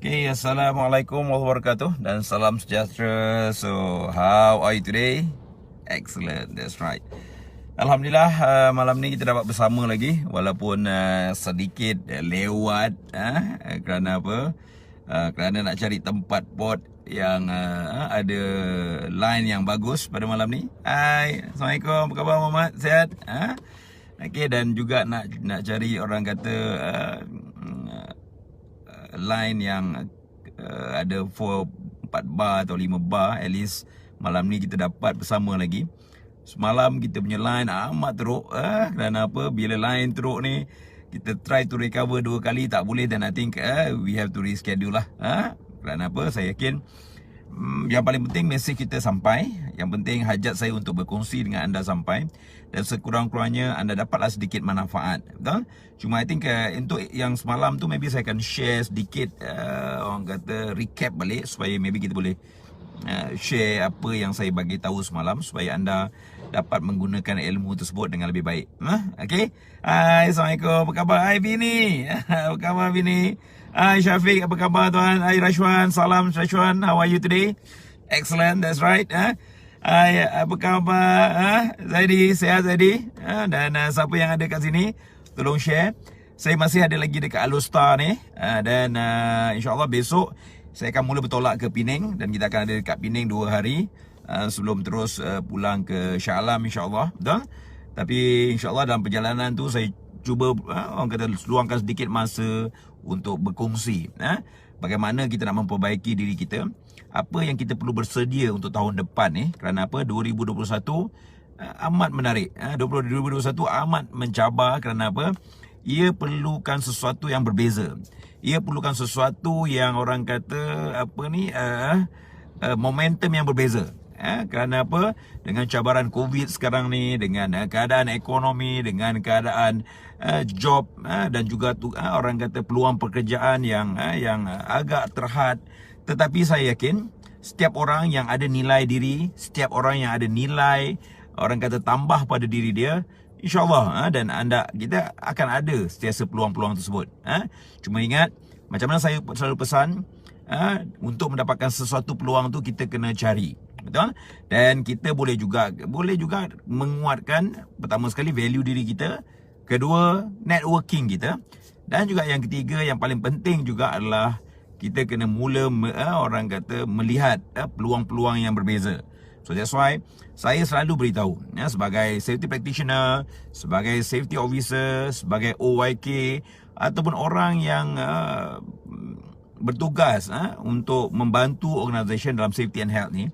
Okay, Assalamualaikum warahmatullahi wabarakatuh dan salam sejahtera. So, how are you today? Excellent, that's right. Alhamdulillah, malam ni kita dapat bersama lagi walaupun sedikit lewat kerana apa? Kerana nak cari tempat pot yang ada line yang bagus pada malam ni. Hai, Assalamualaikum, apa khabar Muhammad? Sihat? Okay, dan juga nak cari orang kata line yang ada 4 bar atau 5 bar. At least malam ni kita dapat bersama lagi. Semalam kita punya line amat teruk kerana apa? Bila line teruk ni kita try to recover 2 kali tak boleh, dan I think we have to reschedule lah. Kerana apa? Saya yakin yang paling penting mesej kita sampai. Yang penting hajat saya untuk berkongsi dengan anda sampai, dan sekurang-kurangnya anda dapatlah sedikit manfaat. Betul? Cuma I think untuk yang semalam tu maybe saya akan share sedikit orang kata recap balik supaya maybe kita boleh share apa yang saya bagi tahu semalam supaya anda dapat menggunakan ilmu tersebut dengan lebih baik. Okay? Hai, Assalamualaikum. Apa khabar? Hai Bini. Apa khabar Bini? Hai Syafiq, apa khabar tuan? Hai Rashwan, salam Rashwan. How are you today? Excellent, that's right. Hai, apa khabar? Zaidi, sihat Zaidi? Dan siapa yang ada kat sini, tolong share. Saya masih ada lagi dekat Alustar ni, dan insyaAllah besok saya akan mula bertolak ke Penang, dan kita akan ada dekat Penang 2 hari sebelum terus pulang ke Shah Alam insyaAllah. Betul? Tapi insyaAllah dalam perjalanan tu saya cuba orang kata luangkan sedikit masa untuk berkongsi bagaimana kita nak memperbaiki diri kita, apa yang kita perlu bersedia untuk tahun depan ni. Kerana apa? 2021 amat menarik. 2021 amat mencabar. Kerana apa? Ia perlukan sesuatu yang berbeza. Ia perlukan sesuatu yang orang kata apa ni, momentum yang berbeza. Kerana apa? Dengan cabaran COVID sekarang ni, dengan keadaan ekonomi, dengan keadaan job, dan juga orang kata peluang pekerjaan yang agak terhad. Tetapi saya yakin setiap orang yang ada nilai diri, setiap orang yang ada nilai orang kata tambah pada diri dia, InsyaAllah dan kita akan ada setiasa peluang-peluang tersebut. Cuma ingat, macam mana saya selalu pesan, untuk mendapatkan sesuatu peluang tu kita kena cari. Betul? Dan kita boleh juga menguatkan pertama sekali value diri kita, kedua networking kita, dan juga yang ketiga yang paling penting juga adalah kita kena mula orang kata melihat peluang-peluang yang berbeza. So that's why saya selalu beritahu sebagai safety practitioner, sebagai safety officer, sebagai OYK ataupun orang yang bertugas untuk membantu organisation dalam safety and health ni,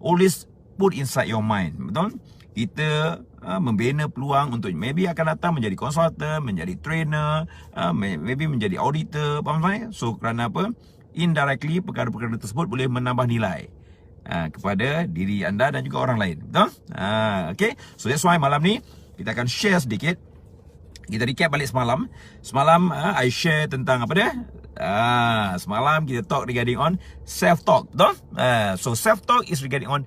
always put inside your mind. Betul? Kita membina peluang untuk maybe akan datang menjadi consultant, menjadi trainer, maybe menjadi auditor. Faham saya? So kerana apa? Indirectly perkara-perkara tersebut boleh menambah nilai kepada diri anda dan juga orang lain. Betul? Okay. So that's why malam ni kita akan share sedikit. Kita recap balik semalam. Semalam I share tentang apa dia? Semalam kita talk regarding on self-talk. Betul? So self-talk is regarding on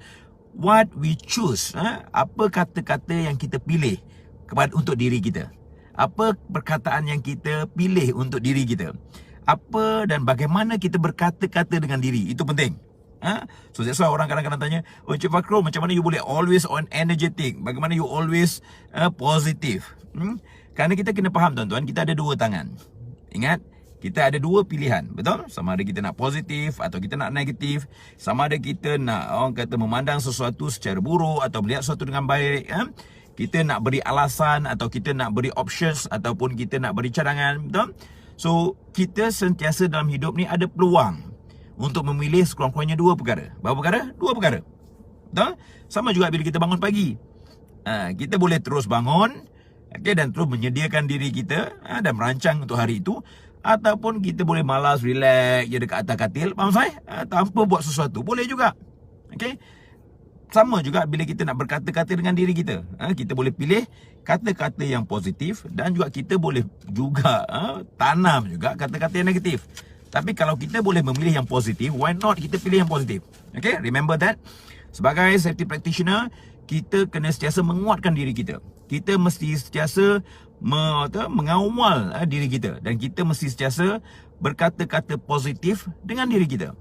what we choose. Apa kata-kata yang kita pilih untuk diri kita. Apa perkataan yang kita pilih untuk diri kita. Apa dan bagaimana kita berkata-kata dengan diri. Itu penting. So that's why orang kadang-kadang tanya, oh Encik Fakrul, macam mana you boleh always on energetic? Bagaimana you always positive? Kerana kita kena faham tuan-tuan, kita ada 2 tangan. Ingat, kita ada 2 pilihan. Betul? Sama ada kita nak positif atau kita nak negatif. Sama ada kita nak orang kata memandang sesuatu secara buruk atau melihat sesuatu dengan baik. Kita nak beri alasan atau kita nak beri options ataupun kita nak beri cadangan. Betul? So kita sentiasa dalam hidup ni ada peluang untuk memilih sekurang-kurangnya 2 perkara. Berapa perkara? 2 perkara. Betul? Sama juga bila kita bangun pagi. Kita boleh terus bangun, dan terus menyediakan diri kita dan merancang untuk hari itu. Ataupun kita boleh malas, relax je dekat atas katil, faham saya? Tanpa buat sesuatu, boleh juga. Okay? Sama juga bila kita nak berkata-kata dengan diri kita. Kita boleh pilih kata-kata yang positif, dan juga kita boleh juga tanam juga kata-kata yang negatif. Tapi kalau kita boleh memilih yang positif, why not kita pilih yang positif? Okay? Remember that. Sebagai safety practitioner, kita kena sentiasa menguatkan diri kita. Kita mesti sentiasa mengawal diri kita. Dan kita mesti sentiasa berkata-kata positif dengan diri kita.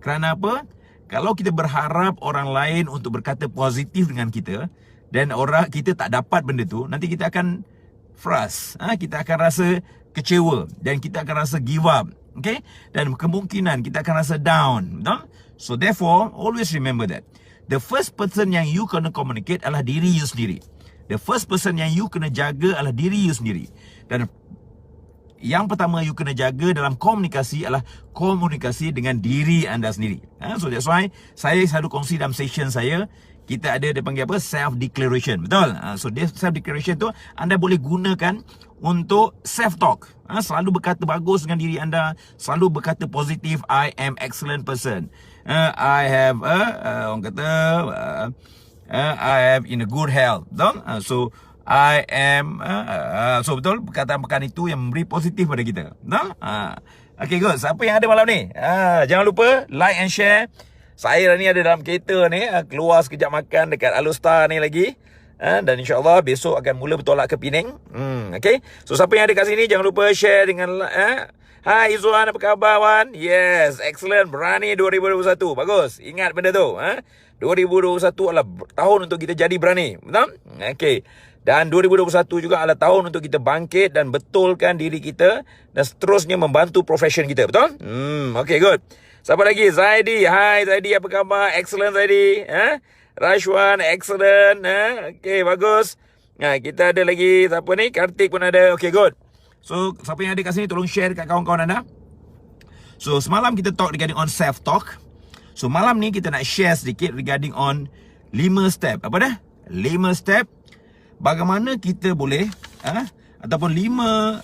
Kerana apa? Kalau kita berharap orang lain untuk berkata positif dengan kita, dan kita tak dapat benda tu, nanti kita akan frust, kita akan rasa kecewa, dan kita akan rasa give up, okay? Dan kemungkinan kita akan rasa down, betul? So therefore, always remember that the first person yang you kena communicate adalah diri you sendiri. The first person yang you kena jaga adalah diri you sendiri. Dan yang pertama you kena jaga dalam komunikasi adalah komunikasi dengan diri anda sendiri. So that's why saya selalu kongsi dalam session saya, kita ada dia panggil apa? Self-declaration. Betul? So self-declaration tu anda boleh gunakan untuk self-talk. Selalu berkata bagus dengan diri anda. Selalu berkata positif. I am excellent person. I have, orang kata, I have in a good health. Betul? So I am so betul, perkataan-perkataan itu yang memberi positif pada kita. Betul? Okay, good. Siapa yang ada malam ni? Jangan lupa like and share. Saya ni ada dalam kereta ni, keluar sekejap makan dekat Alustar ni lagi. Dan insyaAllah besok akan mula bertolak ke Penang. Okay. So siapa yang ada kat sini, jangan lupa share dengan Hai Izzuan, apa khabar Wan? Yes, excellent. Berani 2021. Bagus. Ingat benda tu. 2021 adalah tahun untuk kita jadi berani. Betul? Okay. Dan 2021 juga adalah tahun untuk kita bangkit dan betulkan diri kita dan seterusnya membantu profession kita. Betul? Okay, good. Siapa lagi? Zaidi. Hai Zaidi, apa khabar? Excellent Zaidi. Rashwan, excellent. Okay, bagus. Kita ada lagi, siapa ni? Kartik pun ada. Okay, good. So, siapa yang ada kat sini, tolong share dekat kawan-kawan anda. So, semalam kita talk regarding on self-talk. So, malam ni kita nak share sedikit regarding on 5 step. Apa dah? 5 step. Bagaimana kita boleh ataupun 5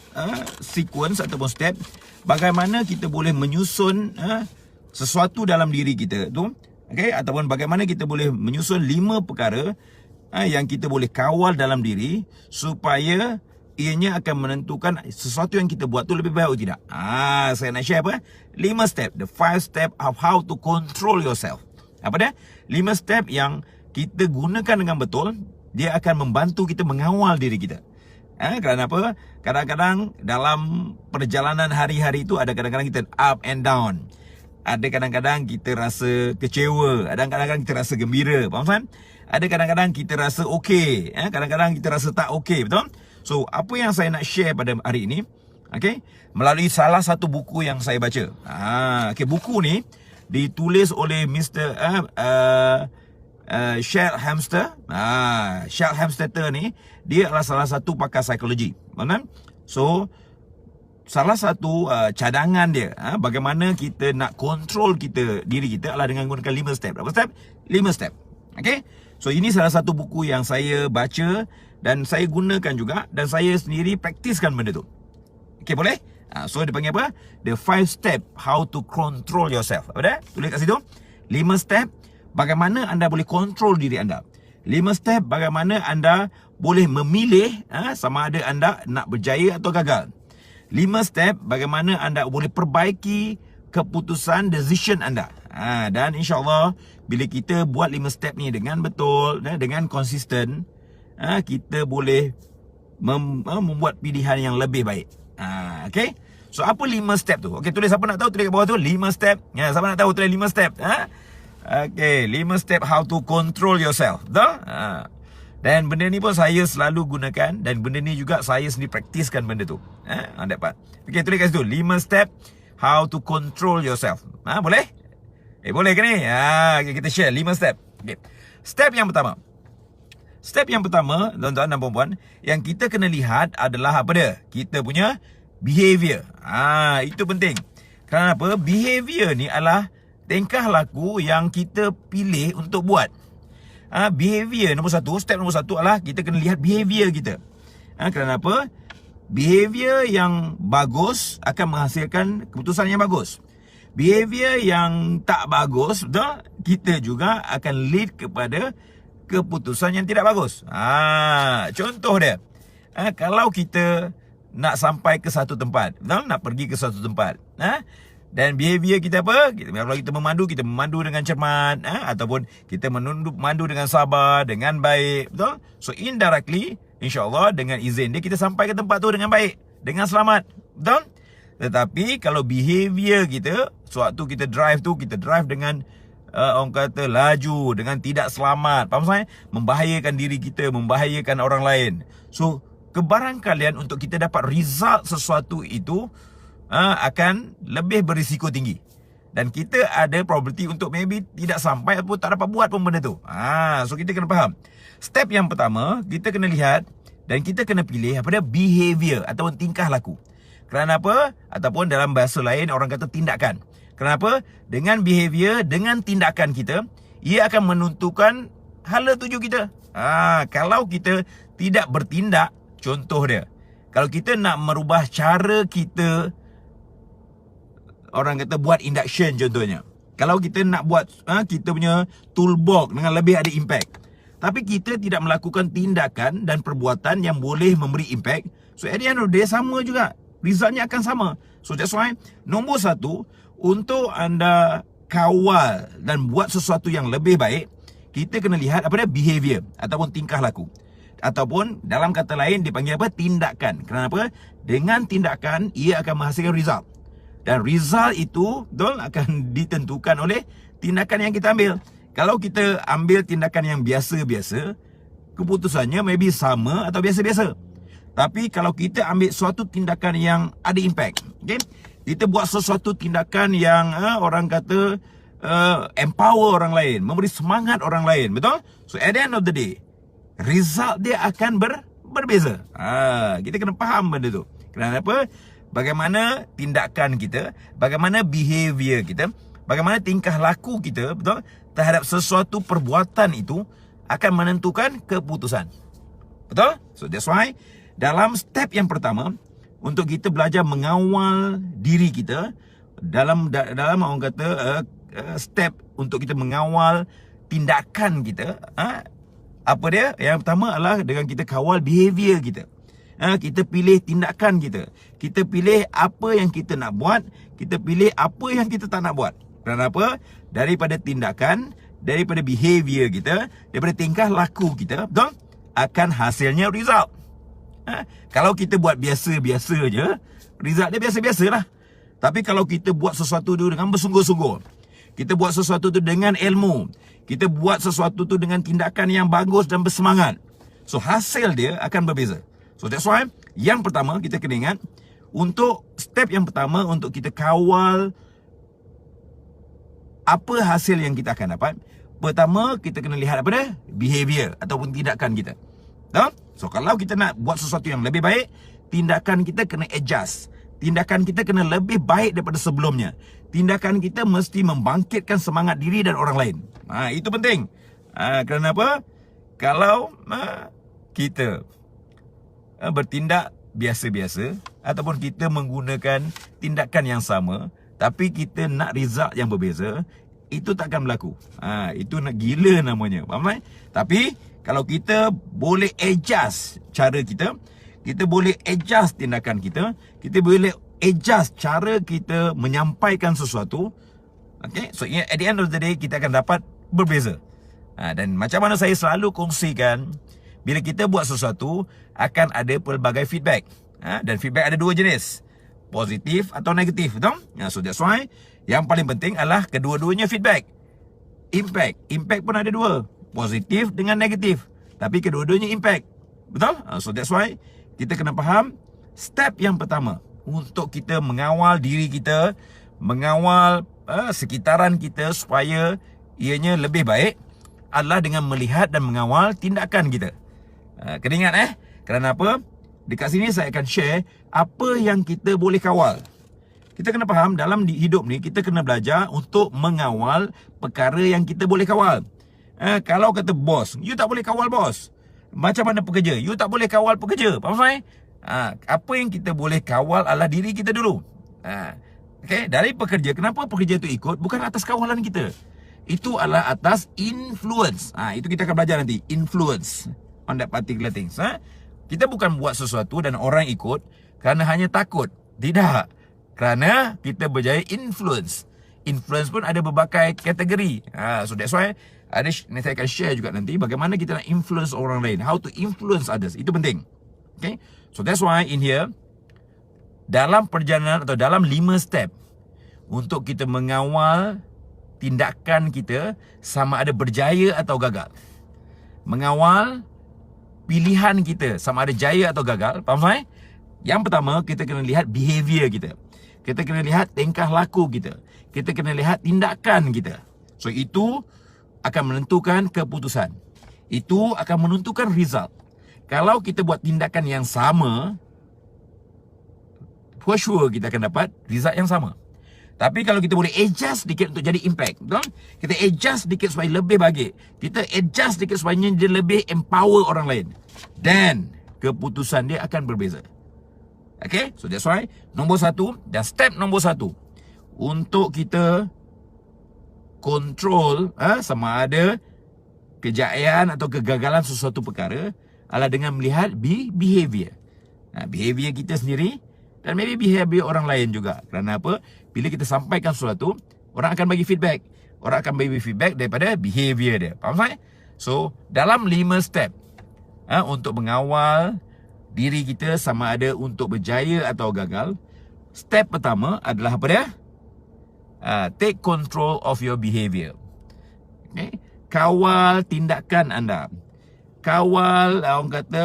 sequence ataupun step bagaimana kita boleh menyusun sesuatu dalam diri kita tu, okey, ataupun bagaimana kita boleh menyusun 5 perkara yang kita boleh kawal dalam diri supaya ianya akan menentukan sesuatu yang kita buat tu lebih baik atau tidak. Saya nak share apa? 5 step, the 5 step of how to control yourself. Apa dia? 5 step yang kita gunakan dengan betul, dia akan membantu kita mengawal diri kita. Kerana apa? Kadang-kadang dalam perjalanan hari-hari itu ada kadang-kadang kita up and down. Ada kadang-kadang kita rasa kecewa, ada kadang-kadang kita rasa gembira. Faham kan? Ada kadang-kadang kita rasa okey, kadang-kadang kita rasa tak okey, betul? So, apa yang saya nak share pada hari ini, okey, melalui salah satu buku yang saya baca. Okey, buku ni ditulis oleh Mr. Shel Hamster. Shel Hamster ni dia adalah salah satu pakar psikologi. Betul? So salah satu cadangan dia bagaimana kita nak kontrol diri kita adalah dengan gunakan 5 step. Berapa step? 5 step. Okay. So ini salah satu buku yang saya baca dan saya gunakan juga dan saya sendiri praktiskan benda tu. Okay, boleh? So dia panggil apa? The 5 step how to control yourself. Apa dia? Tulis kat situ. 5 step bagaimana anda boleh kontrol diri anda. 5 step bagaimana anda boleh memilih sama ada anda nak berjaya atau gagal. 5 step bagaimana anda boleh perbaiki keputusan decision anda. Dan insyaAllah bila kita buat 5 step ni dengan betul, dengan konsisten, kita boleh membuat pilihan yang lebih baik. Okay. So apa 5 step tu? Okay, tulis, siapa nak tahu tulis kat bawah tu 5 step. Siapa nak tahu tulis 5 step. Okay, 5 step how to control yourself. Betul? Dan benda ni pun saya selalu gunakan dan benda ni juga saya sendiri praktiskan benda tu. Dapat. Okay, tulis kat situ 5 step how to control yourself. Boleh? Boleh ke ni? Okay, kita share 5 step. Okay. Step yang pertama. Step yang pertama, tuan-tuan dan puan-puan, yang kita kena lihat adalah apa dia? Kita punya behavior. Itu penting. Kerana apa? Behavior ni adalah tingkah laku yang kita pilih untuk buat. Behavior nombor 1, step nombor 1 adalah kita kena lihat behavior kita. Kerana apa? Behavior yang bagus akan menghasilkan keputusan yang bagus. Behavior yang tak bagus, betul? Kita juga akan lead kepada keputusan yang tidak bagus. Contoh dia. Kalau kita nak sampai ke satu tempat, betul? Nak pergi ke satu tempat. Dan behavior kita apa? Kalau kita memandu dengan cermat, ataupun kita memandu dengan sabar, dengan baik, betul? So indirectly, insyaAllah dengan izin dia, kita sampai ke tempat tu dengan baik, dengan selamat, betul? Tetapi kalau behavior kita, sewaktu kita drive dengan orang kata laju, dengan tidak selamat, faham saya? Membahayakan diri kita, membahayakan orang lain. So kebarangkalian untuk kita dapat result sesuatu itu akan lebih berisiko tinggi. Dan kita ada probability untuk maybe tidak sampai ataupun tak dapat buat pun benda tu. So kita kena faham. Step yang pertama, kita kena lihat dan kita kena pilih apa dia, behavior ataupun tingkah laku. Kerana apa? Ataupun dalam bahasa lain orang kata tindakan. Kenapa? Dengan behavior, dengan tindakan kita, ia akan menentukan hala tuju kita. Kalau kita tidak bertindak, contoh dia, kalau kita nak merubah cara kita, orang kata buat induction contohnya. Kalau kita nak buat kita punya toolbox dengan lebih ada impact, tapi kita tidak melakukan tindakan dan perbuatan yang boleh memberi impact, so at the end of the day sama juga, resultnya akan sama. So that's why nombor satu, untuk anda kawal dan buat sesuatu yang lebih baik, kita kena lihat apa dia, behavior ataupun tingkah laku. Ataupun dalam kata lain dipanggil apa, tindakan. Kenapa? Dengan tindakan ia akan menghasilkan result. Dan result itu betul akan ditentukan oleh tindakan yang kita ambil. Kalau kita ambil tindakan yang biasa-biasa, keputusannya maybe sama atau biasa-biasa. Tapi kalau kita ambil suatu tindakan yang ada impact, okay? Kita buat sesuatu tindakan yang orang kata empower orang lain, memberi semangat orang lain, betul? So at the end of the day, result dia akan berbeza. Kita kena faham benda tu. Kenapa? Bagaimana tindakan kita, bagaimana behavior kita, bagaimana tingkah laku kita, betul, terhadap sesuatu perbuatan itu akan menentukan keputusan. Betul? So that's why dalam step yang pertama, untuk kita belajar mengawal diri kita, dalam orang kata step untuk kita mengawal tindakan kita, apa dia? Yang pertama adalah dengan kita kawal behavior kita. Kita pilih tindakan kita. Kita pilih apa yang kita nak buat, kita pilih apa yang kita tak nak buat. Kenapa? Daripada tindakan, daripada behavior kita, daripada tingkah laku kita, betul? Akan hasilnya result. Kalau kita buat biasa-biasa je, result dia biasa-biasa lah. Tapi kalau kita buat sesuatu tu dengan bersungguh-sungguh, kita buat sesuatu tu dengan ilmu, kita buat sesuatu tu dengan tindakan yang bagus dan bersemangat, so hasil dia akan berbeza. So that's why yang pertama kita kena ingat, untuk step yang pertama untuk kita kawal apa hasil yang kita akan dapat, pertama kita kena lihat apa dia, behavior ataupun tindakan kita. So kalau kita nak buat sesuatu yang lebih baik, tindakan kita kena adjust. Tindakan kita kena lebih baik daripada sebelumnya. Tindakan kita mesti membangkitkan semangat diri dan orang lain. Itu penting. Kenapa? Kalau kita bertindak biasa-biasa ataupun kita menggunakan tindakan yang sama, tapi kita nak result yang berbeza, itu takkan berlaku. Itu nak gila namanya. Faham tak? Tapi kalau kita boleh adjust cara kita, kita boleh adjust tindakan kita, kita boleh adjust cara kita menyampaikan sesuatu, okay? So at the end of the day, kita akan dapat berbeza. Dan macam mana saya selalu kongsikan, bila kita buat sesuatu, akan ada pelbagai feedback. Dan feedback ada dua jenis, positif atau negatif, betul? So that's why yang paling penting adalah kedua-duanya feedback. Impact pun ada dua, positif dengan negatif, tapi kedua-duanya impact. Betul? So that's why kita kena faham step yang pertama untuk kita mengawal diri kita, mengawal sekitaran kita supaya ianya lebih baik, adalah dengan melihat dan mengawal tindakan kita. Kena ingat kerana apa? Dekat sini saya akan share apa yang kita boleh kawal. Kita kena faham dalam hidup ni, kita kena belajar untuk mengawal perkara yang kita boleh kawal. Kalau kata bos, you tak boleh kawal bos. Macam mana pekerja, you tak boleh kawal pekerja. Faham tak? Apa yang kita boleh kawal adalah diri kita dulu. Okay? Dari pekerja, kenapa pekerja tu ikut? Bukan atas kawalan kita, itu adalah atas influence. Itu kita akan belajar nanti, influence on that particular things. Kita bukan buat sesuatu dan orang ikut kerana hanya takut. Tidak. Kerana kita berjaya influence. Influence pun ada berbagai kategori. So that's why nanti saya akan share juga nanti bagaimana kita nak influence orang lain. How to influence others. Itu penting. Okay. So that's why in here, dalam perjalanan atau dalam 5 step untuk kita mengawal tindakan kita sama ada berjaya atau gagal. Mengawal pilihan kita sama ada jaya atau gagal. Faham tak? Yang pertama, kita kena lihat behavior kita. Kita kena lihat tingkah laku kita. Kita kena lihat tindakan kita. So itu akan menentukan keputusan. Itu akan menentukan result. Kalau kita buat tindakan yang sama, for sure kita akan dapat result yang sama. Tapi kalau kita boleh adjust sedikit untuk jadi impact, betul? Kita adjust sedikit supaya lebih baik. Kita adjust sedikit supaya dia lebih empower orang lain. Dan keputusan dia akan berbeza. Okay, so that's why nombor 1 dan step nombor 1 untuk kita kontrol sama ada kejayaan atau kegagalan sesuatu perkara adalah dengan melihat behavior. Behavior kita sendiri dan maybe behavior orang lain juga. Kerana apa? Bila kita sampaikan sesuatu, orang akan bagi feedback. Orang akan bagi feedback daripada behavior dia. Faham tak? So, dalam 5 step untuk mengawal diri kita sama ada untuk berjaya atau gagal, step pertama adalah apa dia? Take control of your behavior. Okay? Kawal tindakan anda. Kawal orang kata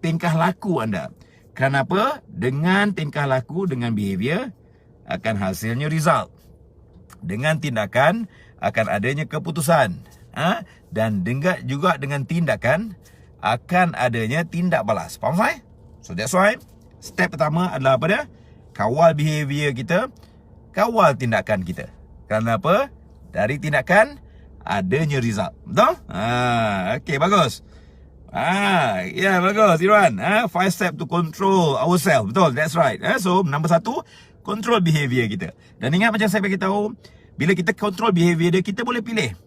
tingkah laku anda. Kenapa? Dengan tingkah laku, dengan behavior akan hasilnya result. Dengan tindakan akan adanya keputusan. Dan juga dengan tindakan akan adanya tindak balas. Faham tak? So that's why step pertama adalah apa dia? Kawal behavior kita, kawal tindakan kita. Kerana apa? Dari tindakan adanya result. Betul? Okay, bagus. Ya, bagus Irwan. 5 step to control ourselves. Betul, that's right. So nombor 1, control behavior kita. Dan ingat macam saya beritahu, bila kita control behavior dia, kita boleh pilih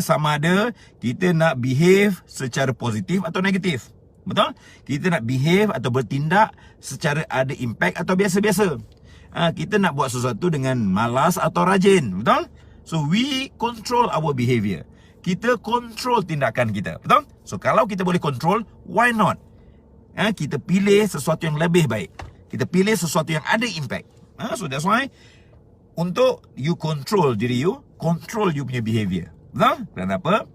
sama ada kita nak behave secara positif atau negatif. Betul? Kita nak behave atau bertindak secara ada impact atau biasa-biasa. Kita nak buat sesuatu dengan malas atau rajin. Betul? So we control our behavior. Kita control tindakan kita. Betul? So kalau kita boleh control, why not? Kita pilih sesuatu yang lebih baik. Kita pilih sesuatu yang ada impact. So that's why untuk you control diri you, control you punya behavior. Betul? Kenapa?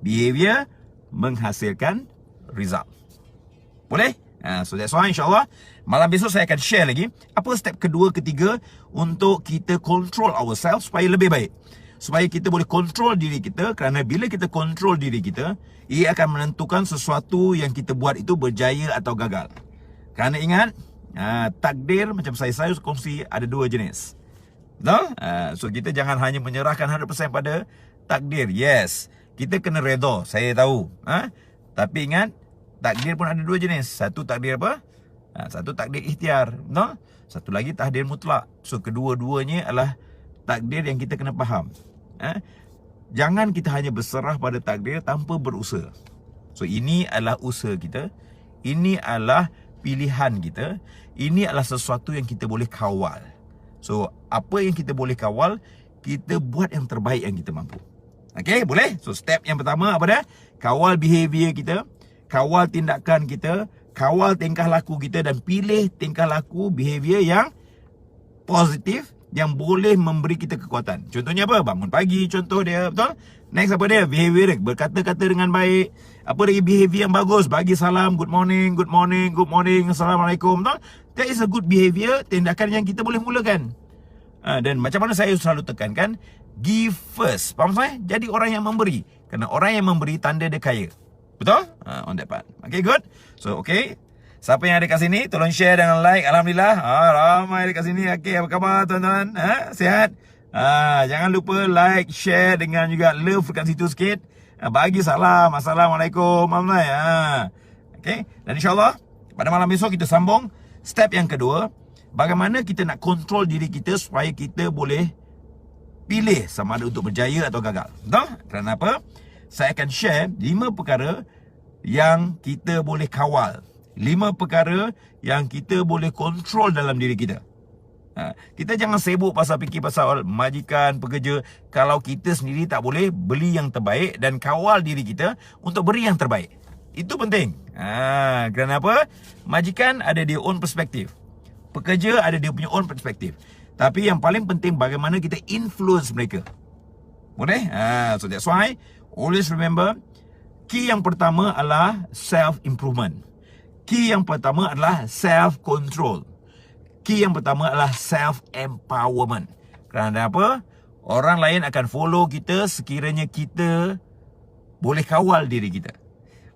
Behavior menghasilkan result. Boleh? So that's why insyaAllah malam besok saya akan share lagi apa step kedua, ketiga untuk kita control ourselves supaya lebih baik. Supaya kita boleh control diri kita. Kerana bila kita control diri kita, ia akan menentukan sesuatu yang kita buat itu berjaya atau gagal. Kerana ingat, takdir macam saya kongsi ada 2 jenis. Betul? So kita jangan hanya menyerahkan 100% pada takdir. Yes, kita kena redha, saya tahu. Tapi ingat, takdir pun ada 2 jenis. Satu takdir apa? Satu takdir ikhtiar, no? Satu lagi takdir mutlak. So kedua-duanya adalah takdir yang kita kena faham. Jangan kita hanya berserah pada takdir tanpa berusaha. So ini adalah usaha kita. Ini adalah pilihan kita. Ini adalah sesuatu yang kita boleh kawal. So apa yang kita boleh kawal, kita buat yang terbaik yang kita mampu. Okay, boleh? So step yang pertama apa dia? Kawal behavior kita, kawal tindakan kita, kawal tingkah laku kita dan pilih tingkah laku behavior yang positif, yang boleh memberi kita kekuatan. Contohnya apa? Bangun pagi, contoh dia, betul? Next apa dia? Behavior dia, berkata-kata dengan baik. Apa lagi behavior yang bagus? Bagi salam, good morning, good morning, good morning, assalamualaikum, betul? That is a good behavior, tindakan yang kita boleh mulakan. Dan macam mana saya selalu tekankan, give first. Faham saya? Jadi orang yang memberi. Kerana orang yang memberi tanda dia kaya. Betul? On that part. Okay, good. So, okay. Siapa yang ada kat sini, tolong share dengan like. Alhamdulillah. Ramai ada kat sini. Okay, apa khabar tuan-tuan? Sihat? Jangan lupa like, share dengan juga love dekat situ sikit. Bagi salam. Assalamualaikum. Alhamdulillah. Okay. Dan insyaAllah, pada malam besok kita sambung step yang kedua. Bagaimana kita nak kontrol diri kita supaya kita boleh pilih sama ada untuk berjaya atau gagal. Betul? Kerana apa? Saya akan share 5 perkara yang kita boleh kawal. 5 perkara yang kita boleh kontrol dalam diri kita. Kita jangan sibuk fikir pasal majikan, pekerja, kalau kita sendiri tak boleh beli yang terbaik dan kawal diri kita untuk beri yang terbaik. Itu penting. Kerana apa? Majikan ada dia own perspektif, pekerja ada dia punya own perspektif. Tapi yang paling penting bagaimana kita influence mereka. Boleh? So that's why always remember, key yang pertama adalah self-improvement. Key yang pertama adalah self-control. Key yang pertama adalah self-empowerment. Kerana apa? Orang lain akan follow kita sekiranya kita boleh kawal diri kita.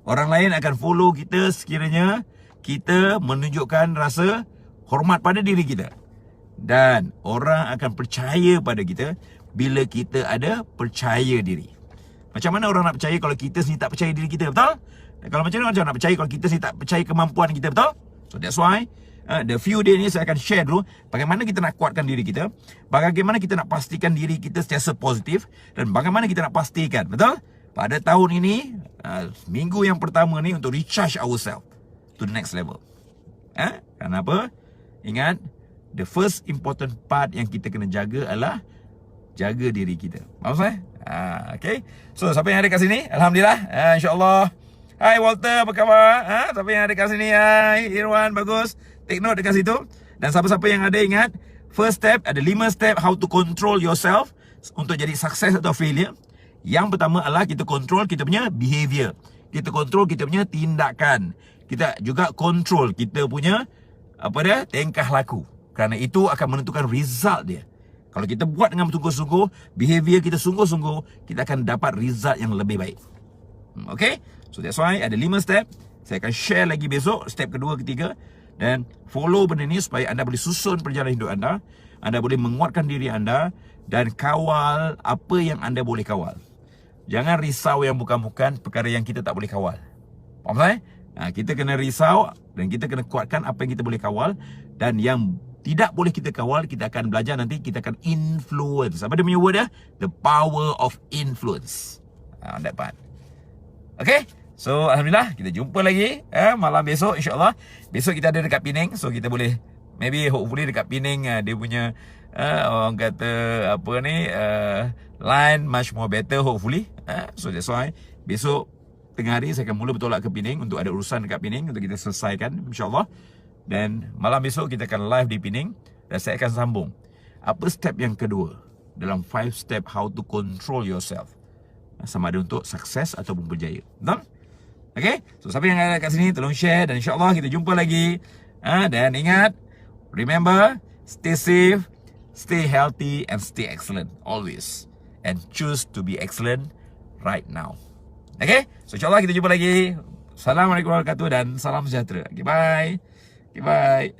Orang lain akan follow kita sekiranya kita menunjukkan rasa hormat pada diri kita. Dan orang akan percaya pada kita bila kita ada percaya diri. Macam mana orang nak percaya kalau kita sendiri tak percaya diri kita, betul? Dan kalau macam mana orang nak percaya kalau kita sendiri tak percaya kemampuan kita, betul? So that's why the few day ni saya akan share dulu bagaimana kita nak kuatkan diri kita, bagaimana kita nak pastikan diri kita sentiasa positif, dan bagaimana kita nak pastikan, betul? Pada tahun ini, minggu yang pertama ni untuk recharge ourselves to the next level. Kenapa? Ingat, the first important part yang kita kena jaga adalah jaga diri kita. Faham saya? Okay. So, siapa yang ada kat sini? Alhamdulillah. InsyaAllah. Hai Walter, apa khabar? Siapa yang ada kat sini? Hai Irwan, bagus. Take note dekat situ. Dan siapa-siapa yang ada, ingat, first step, ada 5 step how to control yourself untuk jadi sukses atau failure. Yang pertama adalah kita control kita punya behavior. Kita control kita punya tindakan. Kita juga control kita punya tingkah laku. Kerana itu akan menentukan result dia. Kalau kita buat dengan bersungguh-sungguh, behavior kita sungguh-sungguh, kita akan dapat result yang lebih baik. Okay? So that's why ada 5 step. Saya akan share lagi besok step kedua, ketiga. Dan follow benda ni supaya anda boleh susun perjalanan hidup anda. Anda boleh menguatkan diri anda dan kawal apa yang anda boleh kawal. Jangan risau yang bukan-bukan perkara yang kita tak boleh kawal. Faham saya? Kita kena risau dan kita kena kuatkan apa yang kita boleh kawal. Dan yang tidak boleh kita kawal, kita akan belajar nanti, kita akan influence. Apa dia punya word dia? The power of influence. That part. Okay? So, Alhamdulillah, kita jumpa lagi malam besok, insyaAllah. Besok kita ada dekat Penang. So, kita boleh, maybe hopefully dekat Penang, dia punya, orang kata, line much more better, hopefully. So, that's why, besok, tengah hari, saya akan mula bertolak ke Penang untuk ada urusan dekat Penang, untuk kita selesaikan, insyaAllah. Dan malam besok kita akan live di Penang dan saya akan sambung apa step yang kedua dalam 5 step how to control yourself, sama ada untuk sukses ataupun berjaya. Betul? Okay? So siapa yang ada kat sini tolong share dan insyaAllah kita jumpa lagi. Dan ingat, remember, stay safe, stay healthy and stay excellent always, and choose to be excellent right now. Okay? So insyaAllah kita jumpa lagi. Assalamualaikum warahmatullahi wabarakatuh dan salam sejahtera. Okay, bye. Okay, bye.